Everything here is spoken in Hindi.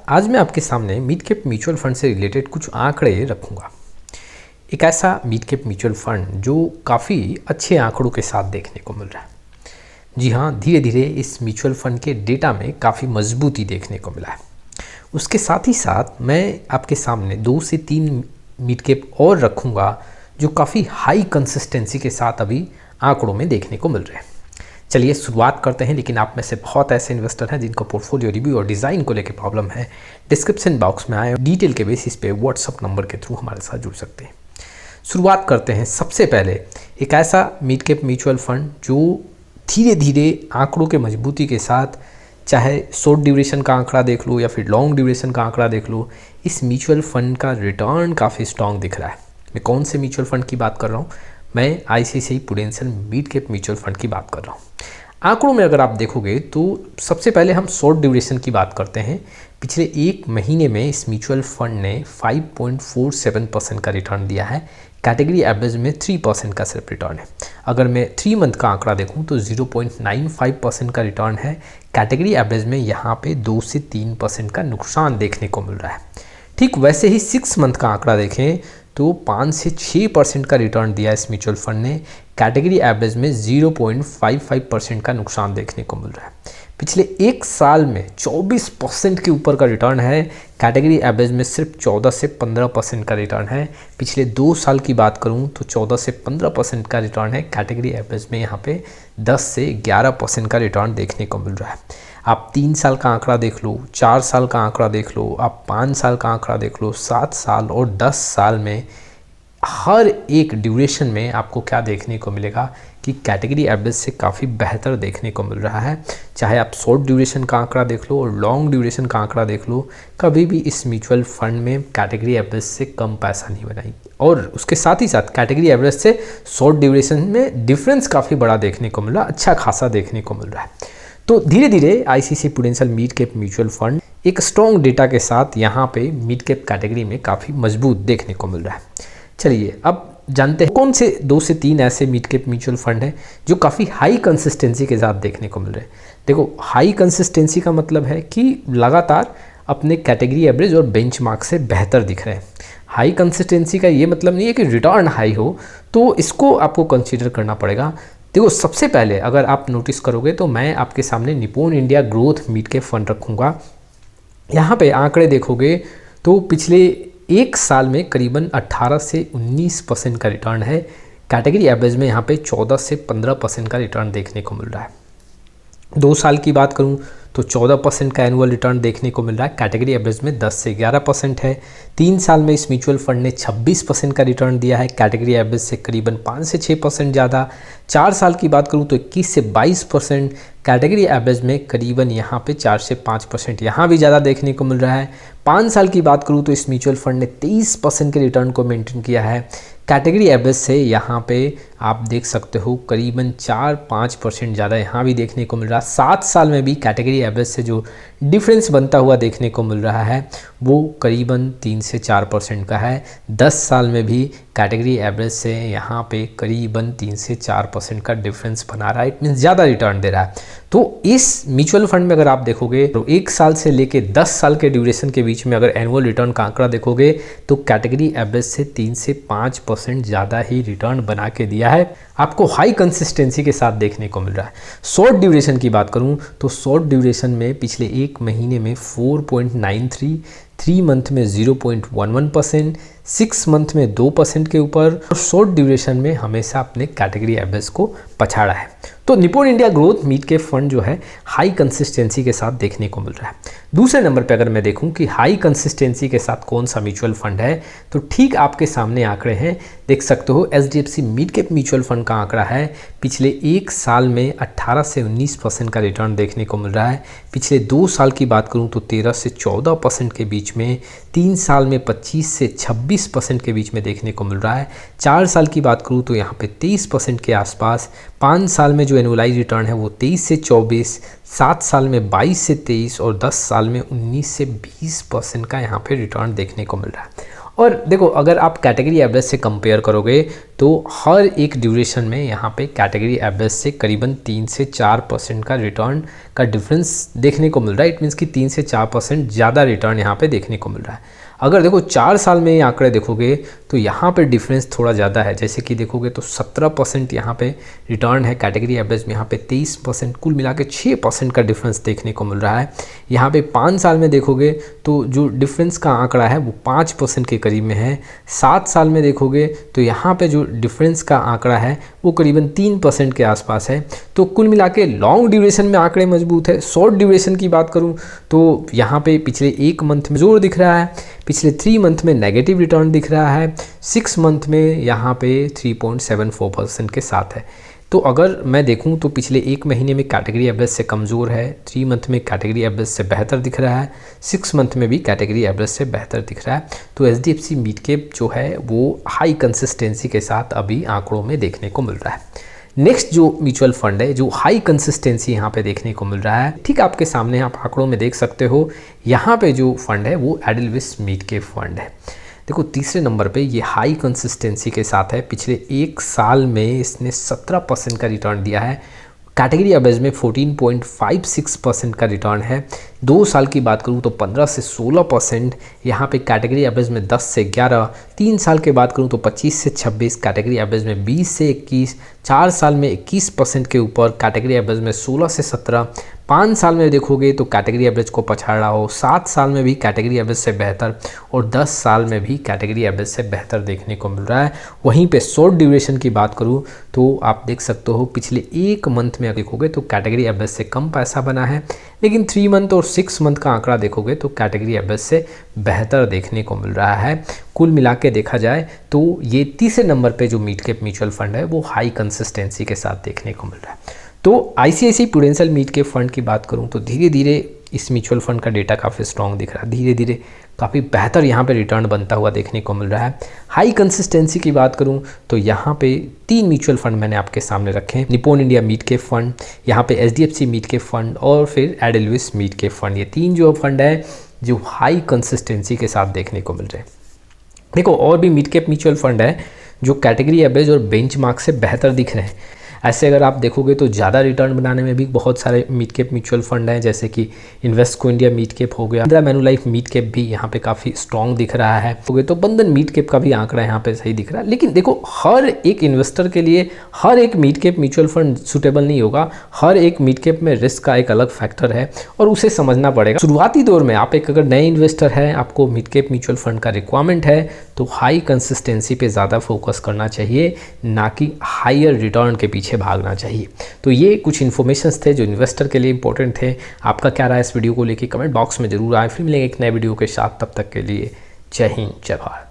आज मैं आपके सामने मिड कैप म्यूचुअल फंड से रिलेटेड कुछ आंकड़े रखूंगा। एक ऐसा मिड कैप म्यूचुअल फंड जो काफ़ी अच्छे आंकड़ों के साथ देखने को मिल रहा है। जी हाँ, धीरे धीरे इस म्यूचुअल फंड के डेटा में काफ़ी मजबूती देखने को मिला है। उसके साथ ही साथ मैं आपके सामने 2 से 3 मिड कैप और रखूँगा जो काफ़ी हाई कंसिस्टेंसी के साथ अभी आंकड़ों में देखने को मिल रहे हैं। चलिए शुरुआत करते हैं। लेकिन आप में से बहुत ऐसे इन्वेस्टर हैं जिनको पोर्टफोलियो रिव्यू और डिज़ाइन को लेकर प्रॉब्लम है। डिस्क्रिप्शन बॉक्स में आए डिटेल के बेसिस पे व्हाट्सअप नंबर के थ्रू हमारे साथ जुड़ सकते हैं। शुरुआत करते हैं। सबसे पहले एक ऐसा मिड कैप म्यूचुअल फंड जो धीरे धीरे आंकड़ों के मजबूती के साथ, चाहे शॉर्ट ड्यूरेशन का आंकड़ा देख लो या फिर लॉन्ग ड्यूरेशन का आंकड़ा देख लो, इस म्यूचुअल फंड का रिटर्न काफ़ी स्ट्रॉन्ग दिख रहा है। मैं कौन से म्यूचुअल फंड की बात कर रहा हूँ? मैं ICICI prudential mid cap mutual fund की बात कर रहा हूँ। आंकड़ों में अगर आप देखोगे तो सबसे पहले हम शॉर्ट ड्यूरेशन की बात करते हैं। पिछले एक महीने में इस म्यूचुअल फंड ने 5.47% का रिटर्न दिया है। कैटेगरी एवरेज में 3% का सिर्फ रिटर्न है। अगर मैं 3 मंथ का आंकड़ा देखूं तो 0.95% का रिटर्न है। कैटेगरी एवरेज में यहाँ पे 2 से 3% का नुकसान देखने को मिल रहा है। ठीक वैसे ही 6 मंथ का आंकड़ा देखें तो 5 से 6% का रिटर्न दिया इस म्यूचुअल फंड ने। कैटेगरी एवरेज में 0.55% का नुकसान देखने को मिल रहा है। पिछले एक साल में 24% के ऊपर का रिटर्न है। कैटेगरी एवरेज में सिर्फ 14 से 15% का रिटर्न है। पिछले 2 साल की बात करूं तो 14 से 15% का रिटर्न है। कैटेगरी एवरेज में यहाँ पे 10 से 11% का रिटर्न देखने को मिल रहा है। आप 3 साल का आंकड़ा देख लो, 4 साल का आंकड़ा देख लो, आप 5 साल का आंकड़ा देख लो, 7 साल और 10 साल में हर एक ड्यूरेशन में आपको क्या देखने को मिलेगा कि कैटेगरी एवरेज से काफ़ी बेहतर देखने को मिल रहा है। चाहे आप शॉर्ट ड्यूरेशन का आंकड़ा देख लो और लॉन्ग ड्यूरेशन का आंकड़ा देख लो, कभी भी इस म्यूचुअल फंड में कैटेगरी एवरेज से कम पैसा नहीं बनाई। और उसके साथ ही साथ कैटेगरी एवरेज से शॉर्ट ड्यूरेशन में डिफरेंस काफ़ी बड़ा देखने को मिल रहा है, अच्छा खासा देखने को मिल रहा है। तो धीरे धीरे ICICI prudential mid cap mutual fund एक स्ट्रॉन्ग डेटा के साथ यहाँ पे मिड कैप कैटेगरी में काफ़ी मजबूत देखने को मिल रहा है। चलिए अब जानते हैं कौन से 2 से 3 ऐसे मिड कैप म्यूचुअल फंड हैं जो काफ़ी हाई कंसिस्टेंसी के साथ देखने को मिल रहे हैं। देखो, हाई कंसिस्टेंसी का मतलब है कि लगातार अपने कैटेगरी एवरेज और बेंचमार्क से बेहतर दिख रहे हैं। हाई कंसिस्टेंसी का ये मतलब नहीं है कि रिटर्न हाई हो, तो इसको आपको कंसीडर करना पड़ेगा। देखो, सबसे पहले अगर आप नोटिस करोगे तो मैं आपके सामने Nippon India growth mid cap fund रखूँगा। यहाँ पे आंकड़े देखोगे तो पिछले एक साल में करीबन 18 से 19% का रिटर्न है। कैटेगरी एवरेज में यहाँ पे 14 से 15% का रिटर्न देखने को मिल रहा है। 2 साल की बात करूँ तो 14% का एनुअल रिटर्न देखने को मिल रहा है। कैटेगरी एवरेज में 10 से 11% है। 3 साल में इस म्यूचुअल फंड ने 26% का रिटर्न दिया है। कैटेगरी एवरेज से करीबन 5 से 6% ज़्यादा। 4 साल की बात करूँ तो 21 से 22%। कैटेगरी एवरेज में करीबन यहाँ पे 4 से 5% यहाँ भी ज़्यादा देखने को मिल रहा है। 5 साल की बात करूँ तो इस म्यूचुअल फंड ने 23% के रिटर्न को मेंटेन किया है। कैटेगरी एवरेज से यहाँ पे आप देख सकते हो करीबन 4-5% ज़्यादा यहाँ भी देखने को मिल रहा है। 7 साल में भी कैटेगरी एवरेज से जो डिफरेंस बनता हुआ देखने को मिल रहा है वो करीबन 3 से 4% का है। 10 साल में भी कैटेगरी एवरेज से यहाँ पे करीबन 3 से 4% का डिफरेंस बना रहा है। इट मीन्स ज़्यादा रिटर्न दे रहा है। तो इस म्यूचुअल फंड में अगर आप देखोगे तो 1 साल से लेके 10 साल के ड्यूरेशन के बीच में अगर एनुअल रिटर्न का आंकड़ा देखोगे तो कैटेगरी एवरेज से 3 से 5% ज़्यादा ही रिटर्न बना के दिया है। आपको हाई कंसिस्टेंसी के साथ देखने को मिल रहा है। शॉर्ट ड्यूरेशन की बात करूं तो शॉर्ट ड्यूरेशन में पिछले एक महीने में 4.93, 3 मंथ में 0.11%, 6 मंथ में 2% के ऊपर और शॉर्ट ड्यूरेशन में हमेशा अपने कैटेगरी एवरेज को पछाड़ा है। तो Nippon India growth mid cap fund जो है हाई कंसिस्टेंसी के साथ देखने को मिल रहा है। दूसरे नंबर पे अगर मैं देखूं कि हाई कंसिस्टेंसी के साथ कौन सा म्यूचुअल फंड है तो ठीक आपके सामने आंकड़े हैं, देख सकते हो। HDFC mid cap mutual fund का आंकड़ा है। पिछले एक साल में 18 से 19% का रिटर्न देखने को मिल रहा है। पिछले 2 साल की बात करूं तो 13 से 14% के बीच में। 3 साल में 25 से 26% के बीच में देखने को मिल रहा है। 4 साल की बात करूं तो यहाँ पे 23% के आसपास। 5 साल में जो एनुअलाइज रिटर्न है वो 23 से 24, 7 साल में 22 से 23 और 10 साल में 19 से 20% का यहाँ पे रिटर्न देखने को मिल रहा है। और देखो, अगर आप कैटेगरी एवरेज से कंपेयर करोगे तो हर एक ड्यूरेशन में यहाँ पे कैटेगरी एवरेज से करीबन 3 से 4% का रिटर्न का डिफरेंस देखने को मिल रहा है। इट मीन्स कि 3 से 4% ज़्यादा रिटर्न यहाँ पे देखने को मिल रहा है। अगर देखो 4 साल में ये आंकड़े देखोगे तो यहाँ पे डिफरेंस थोड़ा ज़्यादा है। जैसे कि देखोगे तो 17% यहाँ पे रिटर्न है कैटेगरी एवरेज में, यहाँ पे 23%, कुल मिला के 6% का डिफरेंस देखने को मिल रहा है। यहाँ पे 5 साल में देखोगे तो जो डिफरेंस का आंकड़ा है वो 5% के करीब में है। 7 साल में देखोगे तो यहाँ पे जो डिफरेंस का आंकड़ा है वो करीबन 3% के आसपास है। तो कुल मिला के लॉन्ग ड्यूरेशन में आंकड़े मजबूत है। शॉर्ट ड्यूरेशन की बात करूँ तो यहाँ पे पिछले 1 मंथ में जोर दिख रहा है, पिछले 3 मंथ में नेगेटिव रिटर्न दिख रहा है, 6 मंथ में यहाँ पे 3.74% के साथ है। तो अगर मैं देखूं तो पिछले 1 महीने में कैटेगरी एवरेज से कमज़ोर है, 3 मंथ में कैटेगरी एवरेज से बेहतर दिख रहा है, 6 मंथ में भी कैटेगरी एवरेज से बेहतर दिख रहा है। तो HDFC मिड कैप जो है वो हाई कंसिस्टेंसी के साथ अभी आंकड़ों में देखने को मिल रहा है। नेक्स्ट जो म्यूचुअल फंड है जो हाई कंसिस्टेंसी यहाँ पे देखने को मिल रहा है, ठीक आपके सामने आप आंकड़ों में देख सकते हो, यहाँ पे जो फंड है वो एडेलविस मिड कैप फंड है। देखो तीसरे नंबर पे ये हाई कंसिस्टेंसी के साथ है। पिछले 1 साल में इसने 17% का रिटर्न दिया है। कैटेगरी एवरेज में 14.56% का रिटर्न है। 2 साल की बात करूँ तो 15 से 16%, यहाँ पे कैटेगरी एवरेज में 10 से 11, 3 साल की बात करूँ तो 25 से 26, कैटेगरी एवरेज में 20 से 21, 4 साल में 21% के ऊपर, कैटेगरी एवरेज में 16 से 17, 5 साल में देखोगे तो कैटेगरी एवरेज को पछाड़ रहा हो, 7 साल में भी कैटेगरी एवरेज से बेहतर और 10 साल में भी कैटेगरी एवरेज से बेहतर देखने को मिल रहा है। वहीं पे शॉर्ट ड्यूरेशन की बात करूँ तो आप देख सकते हो पिछले 1 मंथ में देखोगे तो कैटेगरी एवरेज से कम पैसा बना है, लेकिन 3 मंथ और 6 मंथ का आंकड़ा देखोगे तो कैटेगरी एवरेज से बेहतर देखने को मिल रहा है। कुल मिला के देखा जाए तो ये तीसरे नंबर पे जो मिड कैप म्यूचुअल फंड है वो हाई कंसिस्टेंसी के साथ देखने को मिल रहा है। तो ICICI prudential mid cap fund की बात करूं तो धीरे धीरे इस म्यूचुअल फंड का डेटा काफ़ी स्ट्रॉन्ग दिख रहा है, धीरे धीरे काफ़ी बेहतर यहाँ पे रिटर्न बनता हुआ देखने को मिल रहा है। हाई कंसिस्टेंसी की बात करूँ तो यहाँ पे 3 म्यूचुअल फंड मैंने आपके सामने रखे हैं, Nippon India mid cap fund, यहाँ पे HDFC मिड कैप फंड और फिर एडेलविस मिड कैप फंड। ये 3 जो फंड है जो हाई कंसिस्टेंसी के साथ देखने को मिल रहे हैं। देखो और भी मिड कैप म्यूचुअल फंड है जो कैटेगरी एवरेज और बेंचमार्क से बेहतर दिख रहे हैं। ऐसे अगर आप देखोगे तो ज़्यादा रिटर्न बनाने में भी बहुत सारे मिड कैप म्यूचुअल फंड हैं, जैसे कि इन्वेस्टको इंडिया मिड कैप हो गया, इंदिरा मैन्युलाइफ मिड कैप भी यहाँ पे काफ़ी स्ट्रॉन्ग दिख रहा है। तो बंधन मिड कैप का भी आंकड़ा यहाँ पे सही दिख रहा है। लेकिन देखो हर एक इन्वेस्टर के लिए हर एक mid cap mutual fund suitable नहीं होगा। हर एक मिड कैप में रिस्क का एक अलग फैक्टर है और उसे समझना पड़ेगा। शुरुआती दौर में आप एक अगर नए इन्वेस्टर हैं, आपको मिड कैप म्यूचुअल फंड का रिक्वायरमेंट है तो हाई कंसिस्टेंसी पे ज़्यादा फोकस करना चाहिए, ना कि हायर रिटर्न के पीछे भागना चाहिए। तो ये कुछ इन्फॉर्मेशंस थे जो इन्वेस्टर के लिए इंपॉर्टेंट थे। आपका क्या राय है इस वीडियो को लेके कमेंट बॉक्स में जरूर आए। फिर मिलेंगे एक नए वीडियो के साथ, तब तक के लिए जय हिंद जय भारत।